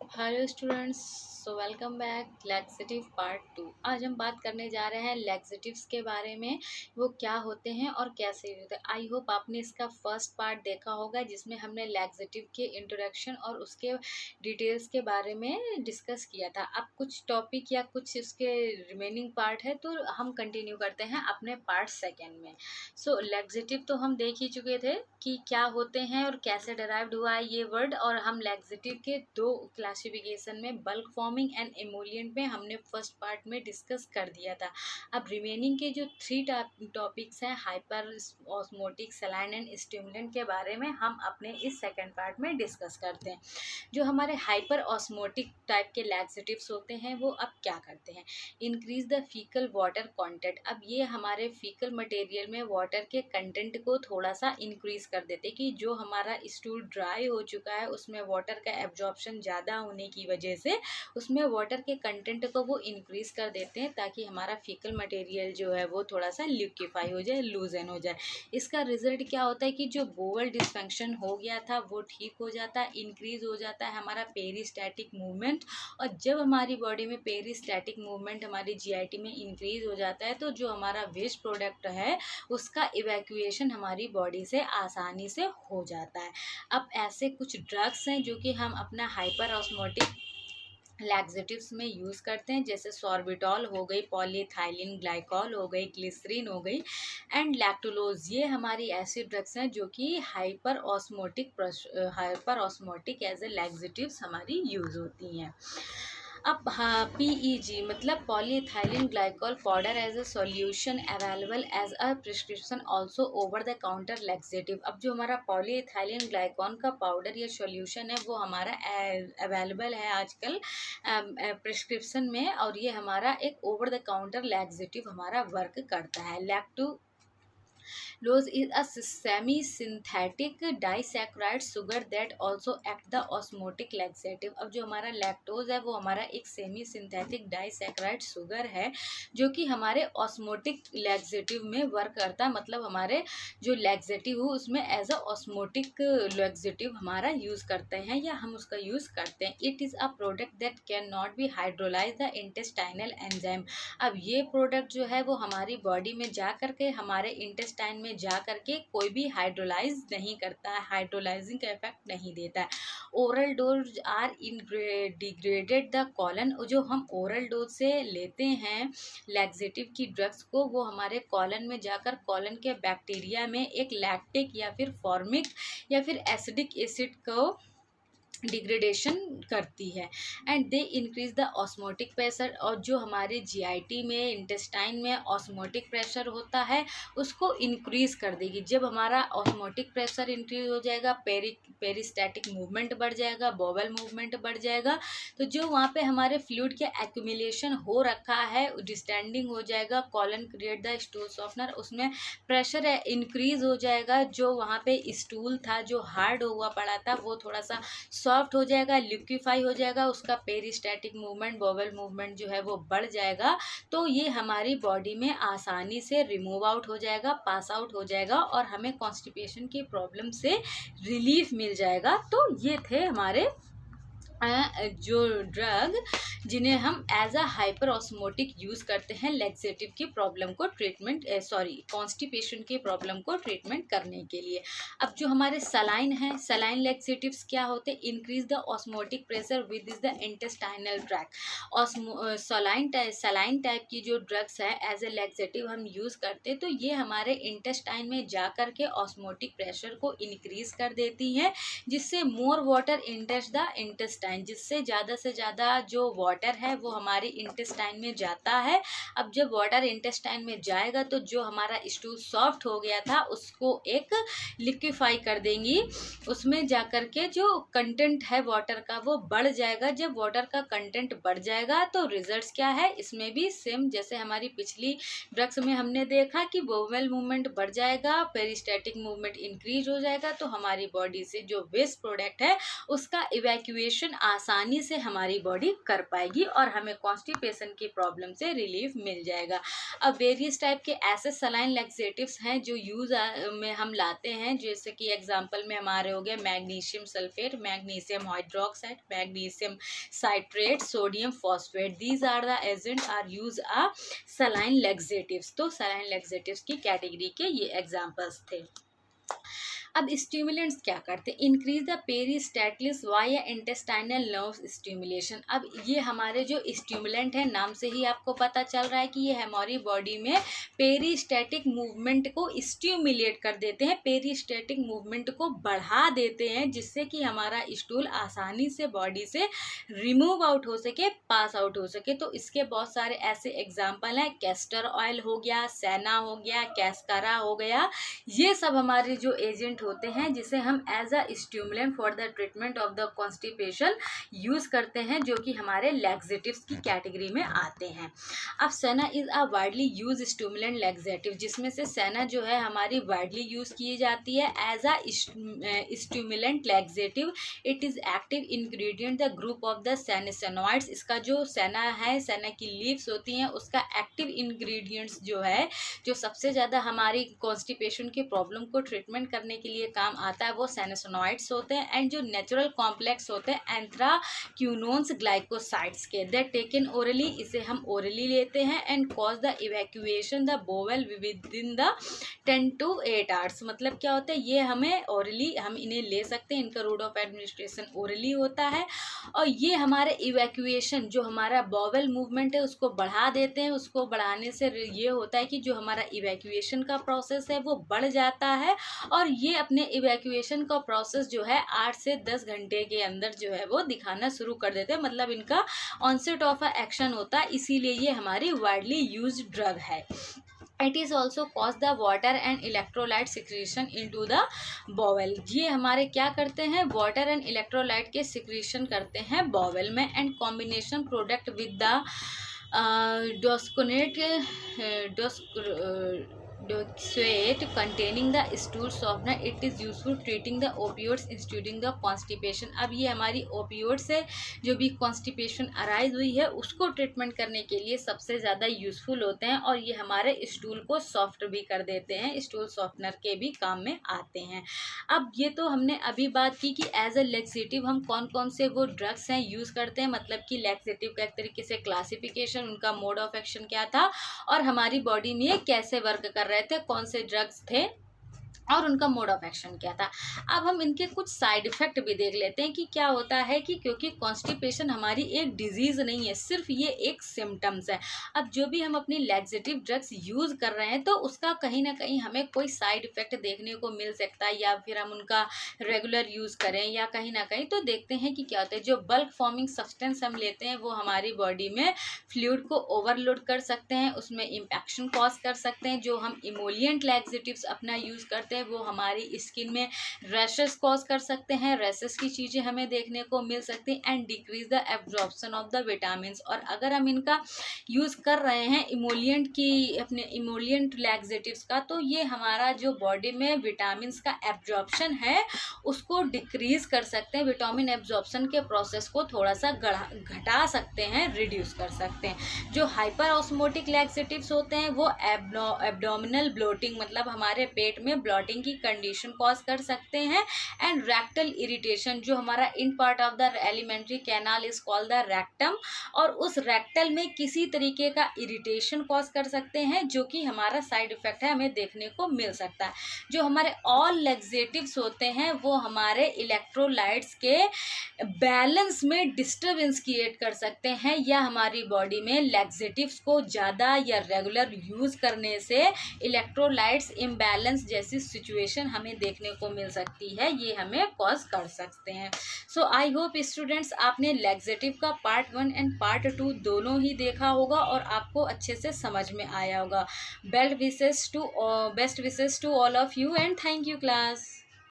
Hello students. So welcome back laxative part 2। आज हम बात करने जा रहे हैं लैक्सेटिव्स के बारे में, वो क्या होते हैं और कैसे यूज होते हैं। आई होप आपने इसका फर्स्ट पार्ट देखा होगा जिसमें हमने लैक्सेटिव के इंट्रोडक्शन और उसके डिटेल्स के बारे में डिस्कस किया था। अब कुछ टॉपिक या कुछ उसके रिमेनिंग पार्ट है तो हम कंटिन्यू करते हैं अपने पार्ट सेकेंड में। सो लैक्सेटिव तो हम देख ही चुके थे कि क्या होते हैं और कैसे डराइव्ड हुआ है ये वर्ड, और हम लैक्सेटिव के दो क्लासिफिकेशन में बल्क फॉर्मिंग एंड एमोलिएंट में हमने फर्स्ट पार्ट में डिस्कस कर दिया था। अब रिमेनिंग के जो थ्री टॉपिक्स हैं, hyper osmotic, saline and stimulant के बारे में हम अपने इस सेकेंड पार्ट में डिस्कस करते हैं। जो हमारे हाइपर ऑस्मोटिक टाइप के लैक्सेटिव्स होते हैं वो अब क्या करते हैं, increase the faecal water content. अब ये हमारे फीकल मटेरियल में वाटर के कंटेंट को थोड़ा सा इंक्रीज कर देते कि जो हमारा स्टूल ड्राई हो चुका है उसमें वाटर का एब्जॉर्प्शन ज़्यादा होने की वजह से उसमें वाटर के कंटेंट को वो इंक्रीज कर देते हैं ताकि हमारा फीकल मटेरियल जो है वो थोड़ा सा लिक्विफाई हो जाए, लूजन हो जाए। इसका रिजल्ट क्या होता है कि जो बोवल डिस्फंक्शन हो गया था वो ठीक हो जाता है, इंक्रीज हो जाता है हमारा पेरिस्टैटिक मूवमेंट। और जब हमारी बॉडी में पेरिस्टैटिक मूवमेंट हमारी जीआईटी में इंक्रीज हो जाता है तो जो हमारा वेस्ट प्रोडक्ट है उसका इवैक्यूएशन हमारी बॉडी से आसानी से हो जाता है। अब ऐसे कुछ ड्रग्स हैं जो कि हम अपना हाइपर ऑस्मोटिक लैक्सेटिव्स में यूज़ करते हैं, जैसे सॉर्बिटॉल हो गई, पॉलीथाइलिन ग्लाइकॉल हो गई, ग्लिसरीन हो गई एंड लैक्टुलोज। ये हमारी ऐसी ड्रग्स हैं जो कि hyper osmotic as a laxatives हमारी यूज़ होती हैं। अब हाँ, पीईजी मतलब polyethylene glycol powder as a solution available as a prescription also over the counter laxative. अब जो हमारा पॉलीथाइलिन ग्लाइकॉल का पाउडर या सॉल्यूशन है वो हमारा अवेलेबल है आजकल प्रिस्क्रिप्शन में, और ये हमारा एक ओवर द काउंटर लैक्सेटिव हमारा वर्क करता है। Lactulose is a semi-synthetic disaccharide sugar that also act the osmotic laxative। अब जो हमारा लैक्टोज है वो हमारा एक सेमी सिंथेटिक डाइसैक्राइड शुगर है जो कि हमारे ऑस्मोटिक लैक्सेटिव में वर्क करता है। मतलब हमारे जो लैक्सेटिव हो उसमें एज अ ऑस्मोटिक लैक्सेटिव हमारा यूज़ करते हैं या हम उसका यूज़ करते हैं। It is a product that can not be hydrolyse the intestinal enzyme. अब ये प्रोडक्ट जो है वो हमारी बॉडी में जा करके हमारे इंटेस्टाइन में जा करके कोई भी हाइड्रोलाइज नहीं करता है, हाइड्रोलाइजिंग का इफेक्ट नहीं देता है। Oral dose are in degraded the colon. जो हम ओरल डोज से लेते हैं लैक्सेटिव की ड्रग्स को, वो हमारे कॉलन में जाकर कॉलन के बैक्टीरिया में एक लैक्टिक या फिर फॉर्मिक या फिर एसिडिक एसिड को डिग्रेडेशन करती है and they increase the osmotic pressure. और जो हमारे जीआईटी में इंटेस्टाइन में ऑस्मोटिक प्रेशर होता है उसको इंक्रीज कर देगी। जब हमारा ऑस्मोटिक प्रेशर इंक्रीज हो जाएगा, पेरिस्टैटिक मूवमेंट बढ़ जाएगा, बॉवल मूवमेंट बढ़ जाएगा, तो जो वहाँ पे हमारे फ्लूइड के एक्यूमुलेशन हो रखा है डिस्टेंडिंग हो जाएगा। Colon create the stool softener, उसमें प्रेशर इंक्रीज हो जाएगा। जो वहाँ पे स्टूल था जो हार्ड हुआ पड़ा था वो थोड़ा सा सॉफ्ट हो जाएगा, लिक्विफाई हो जाएगा, उसका पेरिस्टैटिक मूवमेंट, बॉवल मूवमेंट जो है वो बढ़ जाएगा। तो ये हमारी बॉडी में आसानी से रिमूव आउट हो जाएगा, पास आउट हो जाएगा और हमें कॉन्स्टिपेशन की प्रॉब्लम से रिलीफ मिल जाएगा। तो ये थे हमारे जो ड्रग जिन्हें हम as a hyper osmotic use करते हैं लैक्सेटिव की प्रॉब्लम को ट्रीटमेंट कॉन्स्टिपेशन की प्रॉब्लम को ट्रीटमेंट करने के लिए। अब जो हमारे सलाइन हैं, सलाइन लैक्सेटिव्स क्या होते हैं, increase the osmotic pressure with is the intestinal tract. Saline type की जो ड्रग्स है एज ए लैक्सेटिव हम यूज़ करते हैं तो ये हमारे इंटेस्टाइन में जा कर के ऑस्मोटिक प्रेशर को इंक्रीज कर देती हैं, जिससे मोर वाटर इंटर्स द इंटेस्टाइन, जिससे ज़्यादा से ज़्यादा जो वाटर है वो हमारे इंटेस्टाइन में जाता है। अब जब वाटर इंटेस्टाइन में जाएगा तो जो हमारा स्टूल सॉफ्ट हो गया था उसको एक लिक्विफाई कर देंगी, उसमें जाकर के जो कंटेंट है वाटर का वो बढ़ जाएगा। जब वाटर का कंटेंट बढ़ जाएगा तो रिजल्ट्स क्या है, इसमें भी सेम जैसे हमारी पिछली ड्रग्स में हमने देखा कि बोवेल मूवमेंट बढ़ जाएगा, पेरिस्टैटिक मूवमेंट इंक्रीज हो जाएगा, तो हमारी बॉडी से जो वेस्ट प्रोडक्ट है उसका इवैक्यूएशन आसानी से हमारी बॉडी कर पाएगी और हमें कॉन्स्टिपेशन की प्रॉब्लम से रिलीफ मिल जाएगा। अब वेरियस टाइप के ऐसे सलाइन लैक्सेटिव्स हैं जो यूज में हम लाते हैं, जैसे कि एग्जांपल में हमारे हो गए magnesium sulphate, magnesium hydroxide, magnesium citrate, sodium phosphate. These are the agent are use a saline laxatives. तो सलाइन लैक्सेटिव्स की कैटेगरी के ये एग्जांपल्स थे। अब स्टिमुलेंट्स क्या करते हैं? Increase the peristalsis via intestinal nerve stimulation. अब ये हमारे जो स्टिमुलेंट है, नाम से ही आपको पता चल रहा है कि ये हमारी बॉडी में पेरिस्टैटिक मूवमेंट को स्टिमुलेट कर देते हैं, पेरिस्टैटिक मूवमेंट को बढ़ा देते हैं, जिससे कि हमारा स्टूल आसानी से बॉडी से रिमूव आउट हो सके, पास आउट हो सके। तो इसके बहुत सारे ऐसे एग्जाम्पल हैं, कैस्टर ऑयल हो गया, सेना हो गया, कैस्कारा हो गया। ये सब हमारे जो एजेंट होते हैं जिसे हम as a stimulant for the treatment of the constipation use करते हैं, जो कि हमारे लैक्सेटिव्स की कैटेगरी में आते हैं। अब सेना is a widely use stimulant laxative, जिसमें से सेना जो है हमारी वाइडली यूज की जाती है as a stimulant laxative. It is active ingredient the group of the sennosides. इसका जो सेना है, सेना की लीव्स होती हैं, उसका एक्टिव इंग्रेडिएंट्स जो है, जो सबसे ज़्यादा हमारी कॉन्स्टिपेशन की प्रॉब्लम को ट्रीटमेंट करने के लिए काम आता है, वो सेनेसोनॉइड्स होते हैं। एंड जो नेचुरल कॉम्प्लेक्स होते हैं एंथ्राक्यूनोन्स ग्लाइकोसाइड्स के, दे टेकन ओरली, इसे हम ओरली लेते हैं। And cause the evacuation the bowel with in the 10 to 8 hours. मतलब क्या होता है, ये हमें ओरली, हम इन्हें ले सकते हैं, इनका रूट ऑफ एडमिनिस्ट्रेशन ओरली होता है। और ये हमारे इवैक्यूएशन, जो हमारा बोवेल मूवमेंट है, उसको बढ़ा देते हैं। उसको बढ़ाने से ये होता है कि जो हमारा इवैक्यूएशन का प्रोसेस है वो बढ़ जाता है, और ये अपने इवैक्यूएशन का प्रोसेस जो है 8 से 10 घंटे के अंदर जो है वो दिखाना शुरू कर देते हैं। मतलब इनका ऑनसेट ऑफ एक्शन होता है, इसीलिए ये हमारी वाइडली यूज्ड ड्रग है। It is also cause the water and electrolyte secretion into the bowel. ये हमारे क्या करते हैं, वाटर एंड इलेक्ट्रोलाइट के सिक्रीशन करते हैं बॉवेल में। And combination product with the डोस्कोनेट docusate containing the stool softener, it is useful treating the opioids instituting the constipation। अब ये हमारी ओपियोइड से जो भी कॉन्स्टिपेशन अराइज हुई है उसको ट्रीटमेंट करने के लिए सबसे ज़्यादा यूज़फुल होते हैं, और ये हमारे स्टूल को सॉफ्ट भी कर देते हैं, स्टूल सॉफ्टनर के भी काम में आते हैं। अब ये तो हमने अभी बात की कि एज अ लैक्सेटिव हम कौन कौन से वो ड्रग्स हैं यूज़ करते हैं, मतलब कि लैक्सेटिव का एक तरीके से क्लासिफिकेशन, उनका मोड ऑफ एक्शन क्या था, और हमारी बॉडी में कैसे वर्क कर रहे थे, कौन से ड्रग्स थे और उनका मोड ऑफ एक्शन क्या था। अब हम इनके कुछ साइड इफ़ेक्ट भी देख लेते हैं कि क्या होता है, कि क्योंकि कॉन्स्टिपेशन हमारी एक डिजीज़ नहीं है, सिर्फ ये एक सिम्टम्स है। अब जो भी हम अपनी लैक्सेटिव ड्रग्स यूज़ कर रहे हैं तो उसका कहीं ना कहीं हमें कोई साइड इफ़ेक्ट देखने को मिल सकता है, या फिर हम उनका रेगुलर यूज़ करें या कहीं ना कहीं, तो देखते हैं कि क्या होता है। जो बल्क फॉर्मिंग सब्सटेंस हम लेते हैं वो हमारी बॉडी में फ्लूइड को ओवरलोड कर सकते हैं, उसमें इम्पैक्शन कॉज कर सकते हैं। जो हम इमोलिएंट लैक्सेटिव्स अपना यूज़ करते हैं वो हमारी स्किन में रैशेस कॉज कर सकते हैं, रैशेस की चीज़ें हमें देखने को मिल सकती हैं। And decrease the absorption of the vitamin. और अगर हम इनका यूज़ कर रहे हैं इमोलिएंट की, अपने इमोलिएंट लैक्सेटिव्स का, तो ये हमारा जो बॉडी में विटामिन का एब्जॉर्प्शन है उसको डिक्रीज कर सकते हैं, विटामिन एब्जॉर्प्शन के प्रोसेस को थोड़ा सा घटा सकते हैं, रिड्यूस कर सकते हैं। जो हाइपर ऑस्मोटिक लैक्सेटिव्स होते हैं वो एब्डोमिनल ब्लोटिंग, मतलब हमारे पेट में ब्लॉटिंग की कंडीशन कॉज कर सकते हैं। एंड रेक्टल इरिटेशन, जो हमारा in part of the alimentary canal is called the rectum, और उस रेक्टल में किसी तरीके का इरिटेशन कॉज कर सकते हैं, जो कि हमारा साइड इफेक्ट है, हमें देखने को मिल सकता है। जो हमारे ऑल लैक्सेटिव्स होते हैं वो हमारे इलेक्ट्रोलाइट्स के बैलेंस में डिस्टर्बेंस क्रिएट कर सकते हैं, या हमारी बॉडी में लैक्सेटिव्स को ज़्यादा या रेगुलर यूज़ करने से इलेक्ट्रोलाइट्स इम्बैलेंस जैसी सिचुएशन हमें देखने को मिल सकती है, ये हमें कॉज कर सकते हैं। सो आई होप स्टूडेंट्स आपने लैक्सेटिव का पार्ट 1 एंड पार्ट 2 दोनों ही देखा होगा और आपको अच्छे से समझ में आया होगा। Best wishes to all of you and thank you class.